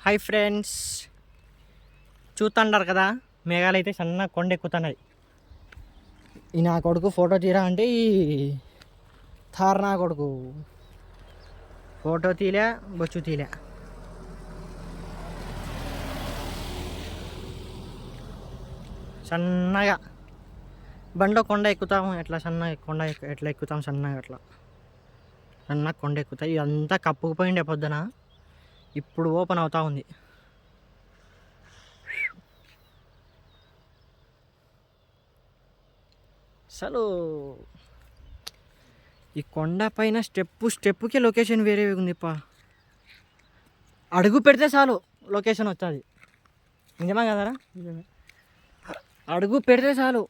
Hi friends, చూస్తుంటారు కదా మేఘాలు అయితే సన్న కొండ ఎక్కుతున్నాయి. ఈ నా కొడుకు ఫోటో తీరా అంటే ఈ థార్ నా కొడుకు ఫోటో తీలే బొచ్చు తీలే. సన్నగా బండ్లో కొండ ఎక్కుతాము, ఎట్లా సన్నగా కొండ ఎట్లా ఎక్కుతాం సన్నగా అట్లా సన్నగా కొండ ఎక్కుతాయి. ఇదంతా కప్పుకుపోయిండే పొద్దున, ఇప్పుడు ఓపెన్ అవుతా ఉంది. అసలు ఈ కొండ పైన స్టెప్పుకి లొకేషన్ వేరే ఉందిప్పా. అడుగు పెడితే చాలు లొకేషన్ వస్తుంది. నిజమా కదరా? నిజమే. అడుగు పెడితే చాలు.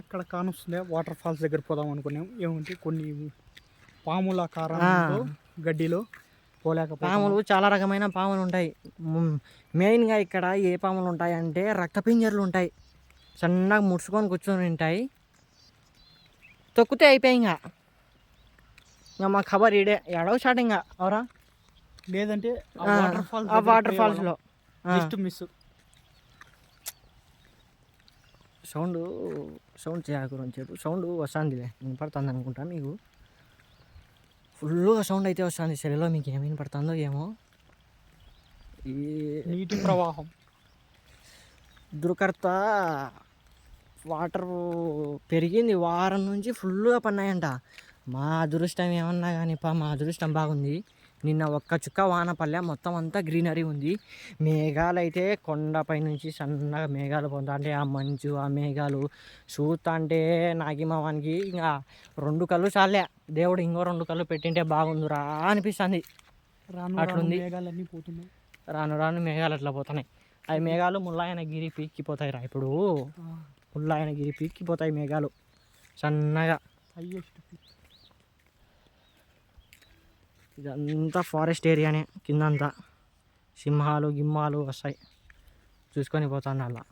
అక్కడ కానొస్తుందే వాటర్ ఫాల్స్ దగ్గర పోదాం అనుకున్నాం. ఏమంటే కొన్ని పాముల కారణంతో గడ్డిలో పాములు చాలా రకమైన పాములు ఉంటాయి. మెయిన్గా ఇక్కడ ఏ పాములు ఉంటాయి అంటే రక్తపింజర్లు ఉంటాయి. సన్నగా ముడుచుకొని కూర్చొని ఉంటాయి. తొక్కితే అయిపోయి ఇంకా మా ఖబర్ ఈడే ఎడవ స్టార్టింగ్ అవరా. లేదంటే ఆ వాటర్ ఫాల్స్లో జస్ట్ మిస్. సౌండ్ చేయకూడదు చెప్పు. సౌండ్ వస్తుందిలే, వినపడుతుంది అనుకుంటా మీకు. ఫుల్గా సౌండ్ అయితే వస్తుంది. సెల్లో మీకు ఏం వినపడుతుందో ఏమో. ఈ నీటి ప్రవాహం దుర్కర్త వాటర్ పెరిగింది. వారం నుంచి ఫుల్గా పన్నాయంట. మా అదృష్టం ఏమన్నా కానీ మా అదృష్టం బాగుంది. నిన్న ఒక్క చుక్క వాన పల్లె, మొత్తం అంతా గ్రీనరీ ఉంది. మేఘాలు అయితే కొండపై నుంచి సన్నగా మేఘాలు పోతా అంటే ఆ మంచు ఆ మేఘాలు చూస్తా అంటే నాగిమావానికి ఇంకా 2 కళ్ళు చాలే. దేవుడు ఇంకో 2 కళ్ళు పెట్టింటే బాగుందిరా అనిపిస్తుంది. అట్లుంది. మేఘాలన్నీ పోతున్నాయి. రాను రాను మేఘాలు అట్లా పోతున్నాయి. అవి మేఘాలు ముల్లాయనగిరి పీక్కిపోతాయి రా. ఇప్పుడు ముల్లాయనగిరి పీక్కిపోతాయి మేఘాలు సన్నగా. ఇదంతా ఫారెస్ట్ ఏరియానే. కిందంతా సింహాలు గిమ్మాలు వస్తాయి, చూసుకొని పోతాను. అలా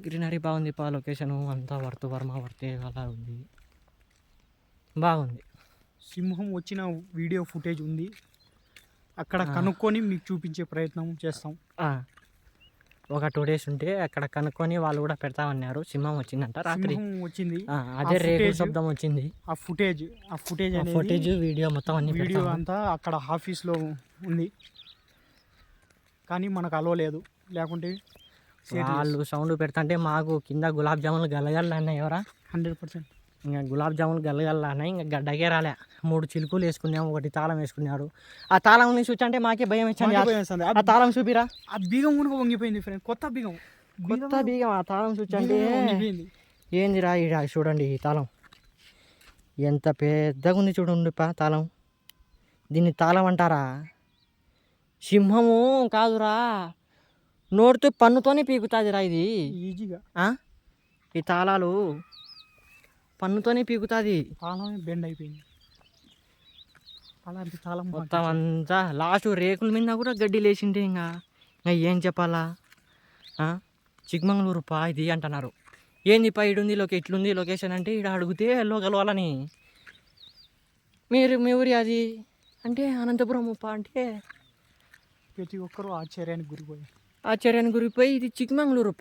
గ్రీనరీ బాగుంది. లొకేషను అంతా వర్మ వర్తే అలా ఉంది, బాగుంది. సింహం వచ్చిన వీడియో ఫుటేజ్ ఉంది. అక్కడ కనుక్కొని మీకు చూపించే ప్రయత్నం చేస్తాం. ఒక 2 days ఉంటే అక్కడ కనుక్కొని వాళ్ళు కూడా పెడతామన్నారు. సింహం వచ్చిందంట రాత్రి. వచ్చింది, అదే రేకుల శబ్దం వచ్చింది. ఆ ఫుటేజ్ వీడియో మొత్తం అన్ని వీడియో అంతా అక్కడ ఆఫీస్లో ఉంది. కానీ మనకు అలో లేదు. లేకుంటే వాళ్ళు సౌండ్ పెడతాంటే మాకు కింద గులాబ్ జాములు గలగలన్నాయి ఎవరా. 100%. ఇంకా గులాబ్ జాములు గలగలన్నాయి. ఇంకా గడ్డకే రాలే. 3 చిలుకులు వేసుకున్నాము, 1 తాళం వేసుకున్నారు. ఆ తాళం చూసి అంటే మాకే భయం వచ్చింది. ఆ తాళం చూపిరా. ఆ బీగం కూడా వంగిపోయింది ఫ్రెండ్. కొత్త బీగం. ఆ తాళం చూసి అంటే ఏందిరా. ఈడ చూడండి ఈ తాళం ఎంత పెద్దగా ఉంది చూడండి తాళం. దీన్ని తాళం అంటారా? సింహము కాదురా, నోటితో పన్నుతోనే పీకుతాదిరా ఇది ఈజీగా. ఈ తాళాలు పన్నుతోనే పీకుతుంది. తాళం బెండ్ అయిపోయింది. అలాంటి తాళం మొత్తం అంతా లాస్ట్ రేకుల మీద కూడా గడ్డి లేచింటే ఇంకా ఏం చెప్పాలా. చిక్మంగళూరు ఇది అంటున్నారు. ఏంది ఇడుంది ఇట్లుంది లొకేషన్ అంటే ఇక్కడ అడిగితే వెళ్ళగలవాలని. మీ ఊరి అది అంటే అనంతపురం అంటే ప్రతి ఒక్కరూ ఆశ్చర్యానికి గురిపోయి ఇది చిక్మంగళూరు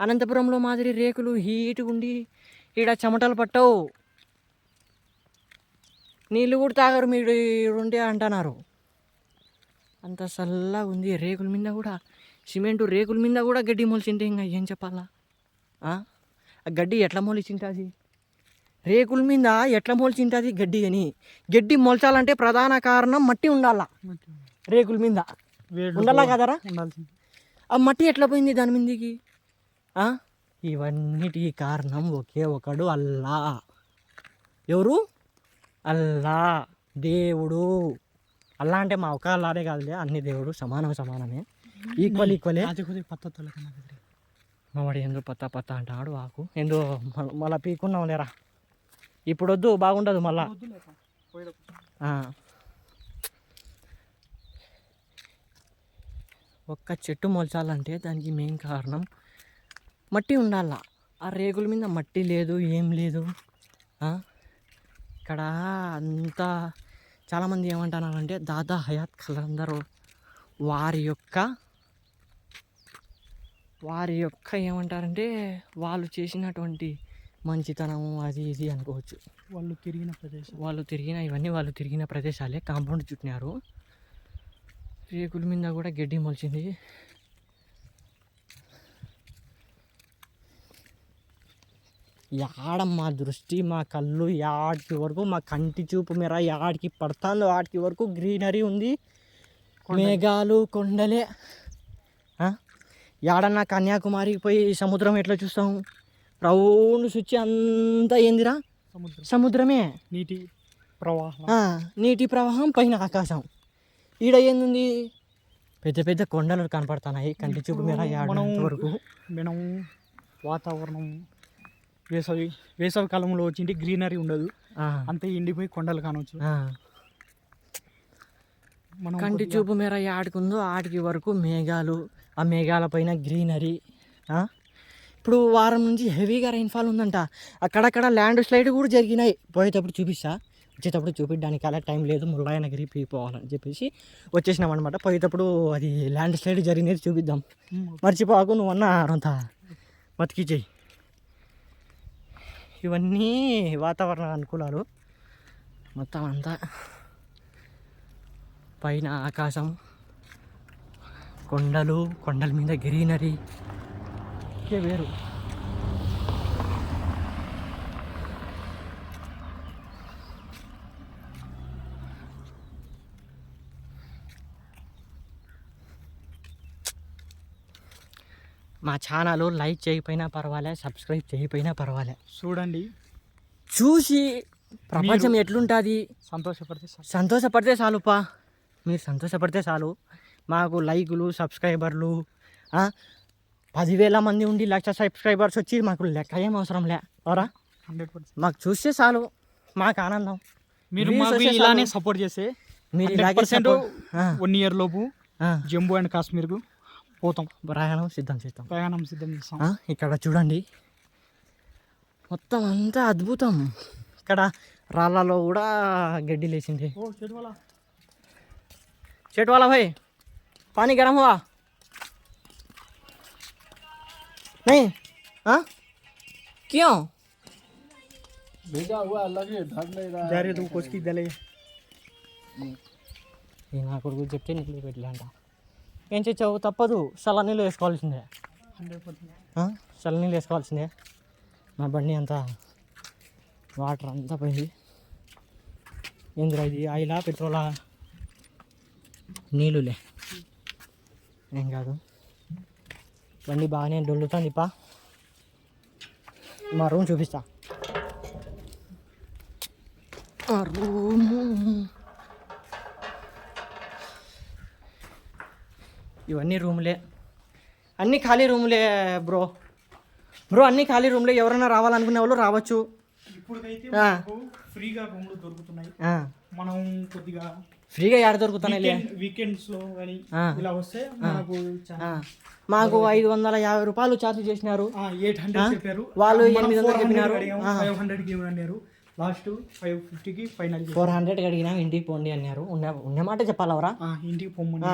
అనంతపురంలో మాదిరి రేకులు హీట్గా ఉండి ఈడ చెమటలు పట్టవు, నీళ్ళు కూడా తాగరు మీరు ఉంటే అంటున్నారు. అంత చల్లగా ఉంది. రేకుల మీద కూడా సిమెంటు రేకుల మీద కూడా గడ్డి మొలిచింటే ఇంకా ఏం చెప్పాలా. ఆ గడ్డి ఎట్లా మొలిచింటుంది? రేకుల మీద ఎట్లా మొలిచింటుంది గడ్డి అని. గడ్డి మొలచాలంటే ప్రధాన కారణం మట్టి ఉండాల. రేకుల మీద ఉండాలా కదరా? ఆ మట్టి ఎట్లా పోయింది దాని మీదకి? ఇవన్నిటికీ కారణం ఒకే ఒకడు, అల్లా. ఎవరు? అల్లా, దేవుడు. అల్లా అంటే మా ఒక అల్లానే కాదులే, అన్ని దేవుడు సమానమే, ఈక్వలే. మా వాడు ఎందుకు పత్తా అంటాడు. ఆకు ఎందుకు మళ్ళీ పీకున్నాం లేరా. ఇప్పుడు వద్దు, బాగుండదు మళ్ళా. ఒక్క చెట్టు మొలచాలంటే దానికి మెయిన్ కారణం మట్టి ఉండాల. ఆ రేకుల మీద మట్టి లేదు, ఏం లేదు. ఇక్కడ అంతా చాలామంది ఏమంటున్నారంటే దాదా హయాత్ ఖలందర్ వారి యొక్క ఏమంటారంటే వాళ్ళు చేసినటువంటి మంచితనం అది ఇది అనుకోవచ్చు. వాళ్ళు తిరిగిన వాళ్ళు తిరిగిన ప్రదేశాలే. కాంపౌండ్ చుట్టినారు. రేకుల మీద కూడా గడ్డి మొలిచింది. మా దృష్టి మా కళ్ళు యాడికి వరకు మా కంటి చూపు మేర యాడికి పడుతుందో ఆడికి వరకు గ్రీనరీ ఉంది. మేఘాలు కొండలే. యాడన్నా కన్యాకుమారికి పోయి సముద్రం ఎట్లా చూస్తాం? రౌండ్ చుచ్చి అంతా ఏందిరా సముద్రమే. నీటి ప్రవాహం పైన ఆకాశం. ఈడ ఏంది పెద్ద పెద్ద కొండలు కనపడుతున్నాయి కంటి చూపు మేర వరకు. మనం వాతావరణం వేసవి కాలంలో వచ్చింది గ్రీనరీ ఉండదు, అంతే ఎండిపోయి కొండలు కానవచ్చు. కంటి చూపు మేర ఆడుకుందో ఆడికి వరకు మేఘాలు, ఆ మేఘాల పైన గ్రీనరీ. ఇప్పుడు వారం నుంచి హెవీగా రైన్ఫాల్ ఉందంట. అక్కడక్కడ ల్యాండ్ స్లైడ్ కూడా జరిగినాయి. పోయేటప్పుడు చూపిస్తా, వచ్చేటప్పుడు చూపించడానికి అలా టైం లేదు, ముల్లాయనగిరి పోవాలని చెప్పేసి వచ్చేసినాం అనమాట. పోయేటప్పుడు అది ల్యాండ్ స్లైడ్ జరిగినది చూపిద్దాం. మర్చిపోకు నువ్వు అన్న అంతా బతికి చెయ్యి. ఇవన్నీ వాతావరణ అనుకూలాలు. మొత్తం అంతా పైన ఆకాశం, కొండలు, కొండల మీద గ్రీనరీ వేరు. మా ఛానల్ లైక్ చేయకపోయినా పర్వాలే, సబ్స్క్రైబ్ చేయకపోయినా పర్వాలే, చూడండి, చూసి ప్రపంచం ఎట్లుంటుంది సంతోషపడితే చాలుపా. మీరు సంతోషపడితే చాలు. మాకు లైకులు, సబ్స్క్రైబర్లు 10,000 మంది ఉండి 1,00,000 సబ్స్క్రైబర్స్ వచ్చి మాకు లెక్క ఏం అవసరం లే. అవరా 100% మాకు చూస్తే చాలు, మాకు ఆనందం. మీరు ఇలానే సపోర్ట్ చేస్తే మీరు 1 year లోపు జమ్మూ అండ్ కాశ్మీర్కు పోతాం. ప్రయాణం సిద్ధం చేస్తాం. ఇక్కడ చూడండి మొత్తం అంతా అద్భుతం. ఇక్కడ రాళ్ళలో కూడా గడ్డి లేచింది. చెట్టు వాలా భాయ్ పానీ గరం హువా नहीं? क्यों? भेजा हुआ लगे धर नहीं रहा जा रहे तो कुछ की दले నా కొడుకు చెప్తే నీళ్ళు పెట్టలేంట. ఏం చేసావు? తప్పదు, చల్ల నీళ్ళు వేసుకోవాల్సిందే. 100% చల్ల నీళ్ళు వేసుకోవాల్సిందే. మా బండి అంతా వాటర్ అంతా పోయింది. ఏందిరా ఇది? ఆయిలా పెట్రోలా? నీళ్ళులే, ఏం కాదు. బండి బాగానే డొల్లుతుంది. మా రూమ్ చూపిస్తా. రూము ఇవన్నీ రూములే, అన్నీ ఖాళీ రూములే బ్రో. అన్నీ ఖాళీ రూమ్లే. ఎవరైనా రావాలనుకునే వాళ్ళు రావచ్చు. ఇప్పుడైతే ఫ్రీగా రూమ్లు దొరుకుతున్నాయి. మనం కొద్దిగా ఫ్రీగా ఎక్కడ దొరుకుతున్నాయి? వీకెండ్స్లో కానీ ఇలా వస్తే మాకు 550 రూపాయలు ఛార్జ్ చేసినారు. 800 చెప్పారు, వాళ్ళు 800 చెప్పినారు. 500కి అన్నారు. Last 550కి final. 400కి అడిగినా ఇంటికి పోండి అన్నారు. ఉన్న మాట చెప్పాలవరా, ఇంటికి పొమ్మని.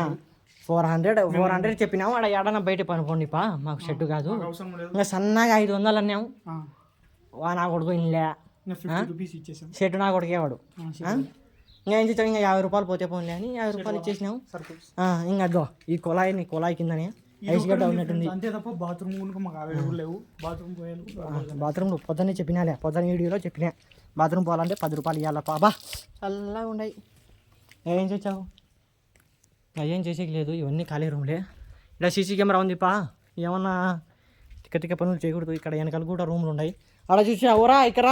400 చెప్పినాము. ఆడ ఏడన్నా బయట పనుకోండి మాకు సెట్ కాదు. ఇంకా సన్నగా 500 అన్నాము. నా కొడుకు ఇన్లే, సెట్ నా కొడుకే వాడు. ఇంకా ఏం చేస్తాం? ఇంకా 50 రూపాయలు పోతే పోన్లే అని 50 రూపాయలు ఇచ్చేసినాము. ఇంకా అదో ఈ కుళాయి కిందనే ఐస్ గడ్డ ఉన్నట్టుంది. అంతే తప్ప బాత్రూమ్ మాకు అవైలబుల్ లేవు. బాత్రూమ్ పొద్దున్నే చెప్పినాలే, పొద్దున్న వీడియోలో చెప్పినా. బాత్రూమ్ పోవాలంటే 10 రూపాయలు ఇవ్వాలా బాబా. చల్లగా ఉన్నాయి. ఏం చేసావు? ఏం చేసేకి లేదు. ఇవన్నీ ఖాళీ రూమ్లే. ఇక్కడ సీసీ కెమెరా ఉంది. ఏమన్నా తిక్క పనులు చేయకూడదు. ఇక్కడ వెనకాల కూడా రూమ్లు ఉన్నాయి. అలా చూసి ఎవరా ఇక్కడ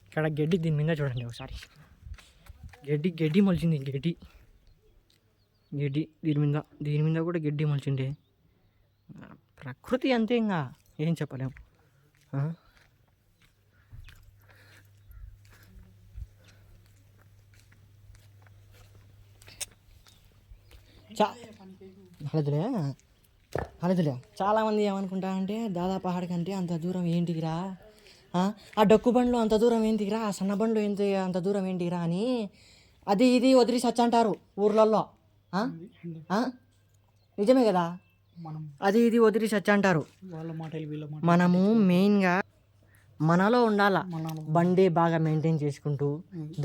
ఇక్కడ గడ్డి, దీని మీద చూడండి ఒకసారి. గడ్డి మొలిచింది. గడ్డి దీని మీద కూడా గడ్డి మొలిచింది. ప్రకృతి అంతే, ఇంకా ఏం చెప్పలేము. చాలదులే, అలాదులే చాలామంది ఏమనుకుంటారంటే దాదాపు ఆడకంటే అంత దూరం ఏంటికిరా, ఆ డొక్కు బండ్లో అంత దూరం ఏంటికిరా, ఆ సన్న బండ్లో అంత దూరం ఏంటికిరా అని అది ఇది వదిలి సచ్చంటారు ఊర్లలో. నిజమే కదా, మనం అది ఇది వదిలి సచ్చంటారు. వాళ్ళ మాటలు వీళ్ళ మాట మనము మెయిన్గా మనలో ఉండాల. మనలో బండి బాగా మెయింటైన్ చేసుకుంటూ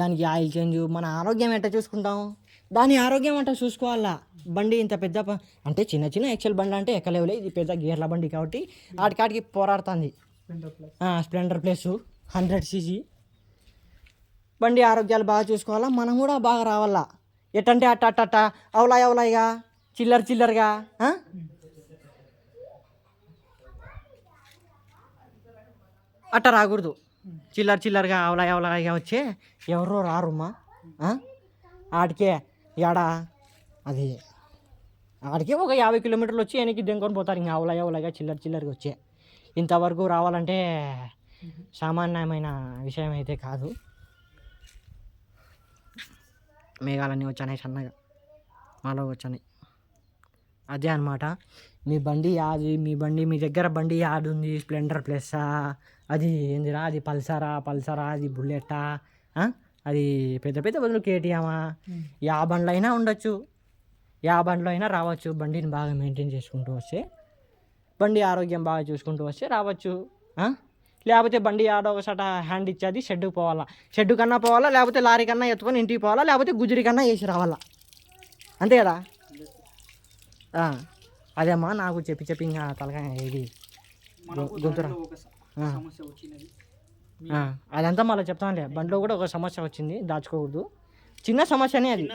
దానికి ఆయిల్ చేంజ్, మన ఆరోగ్యం ఎట్లా చూసుకుంటాం దాని ఆరోగ్యం అంట చూసుకోవాలా. బండి ఇంత పెద్ద అంటే చిన్న చిన్న ఎక్సెల్ బండి అంటే ఎక్కలేవులే, ఇది పెద్ద గేర్ల బండి కాబట్టి ఆడికాడికి పోరాడుతుంది. స్ప్లెండర్ ప్లస్ 100cc బండి ఆరోగ్యాలు బాగా చూసుకోవాలా. మనం కూడా బాగా రావాలా. ఎట్టంటే అట్ట అవలాయిగా చిల్లరగా అట్ట రాకూడదు. చిల్లరగా అవలాయిగా వచ్చే ఎవరో రారుమ్మా. ఆడికే ఏడా అది ఆడికే ఒక 50 కిలోమీటర్లు వచ్చి వెనక్కి దెంకొని పోతారు. ఇంకా అవలాయిగా చిల్లరగా వచ్చే ఇంతవరకు రావాలంటే సామాన్యమైన విషయం అయితే కాదు. మేఘాలన్నీ వచ్చాయి సన్నగా, మాలో వచ్చాయి. అదే అనమాట. మీ బండి యాది, మీ దగ్గర బండి యాది ఉంది? స్ప్లెండర్ ప్లస్సా, అది ఏందిరా, అది పల్సరా, అది బుల్లెట్టా, అది పెద్ద బదులు కేటీఎమా, యా బండ్లో అయినా ఉండొచ్చు, యా బండ్లో అయినా రావచ్చు. బండిని బాగా మెయింటైన్ చేసుకుంటూ వస్తే, బండి ఆరోగ్యం బాగా చూసుకుంటూ వస్తే రావచ్చు. లేకపోతే బండి ఆడో ఒకసాట హ్యాండ్ ఇచ్చేది షెడ్డుకి పోవాలా, షెడ్డు కన్నా పోవాలా, లేకపోతే లారీ కన్నా ఎత్తుకొని ఇంటికి పోవాలా, లేకపోతే గుజరీ కన్నా వేసి రావాలా. అంతే కదా. అదేమ్మా నాకు చెప్పి ఇంకా తలకాయ ఇది గొంతురా. అదంతా మళ్ళీ చెప్తానులే. బండిలో కూడా ఒక సమస్య వచ్చింది, దాచుకోకూడదు. చిన్న సమస్యనే అది.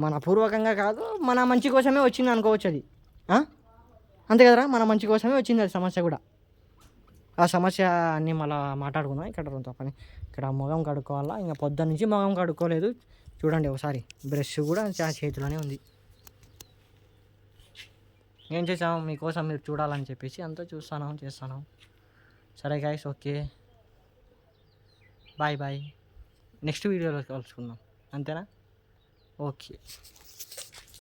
మన పూర్వకంగా కాదు, మన మంచి కోసమే వచ్చింది అనుకోవచ్చు అది. అంతే కదరా, మన మంచి కోసమే వచ్చింది అది సమస్య కూడా. ఆ సమస్య అన్నీ మళ్ళీ మాట్లాడుకుందాం. ఇక్కడ మొగం కడుక్కోవాలా. ఇంకా పొద్దున్న నుంచి మొగం కడుక్కోలేదు. చూడండి ఒకసారి, బ్రష్ కూడా చేతిలోనే ఉంది. ఏం చేసాము మీకోసం, మీరు చూడాలని చెప్పేసి అంతా చేస్తాను. సరే గైస్, ఓకే, బాయ్. నెక్స్ట్ వీడియోలో కలుసుకుందాం. అంతేనా? ఓకే.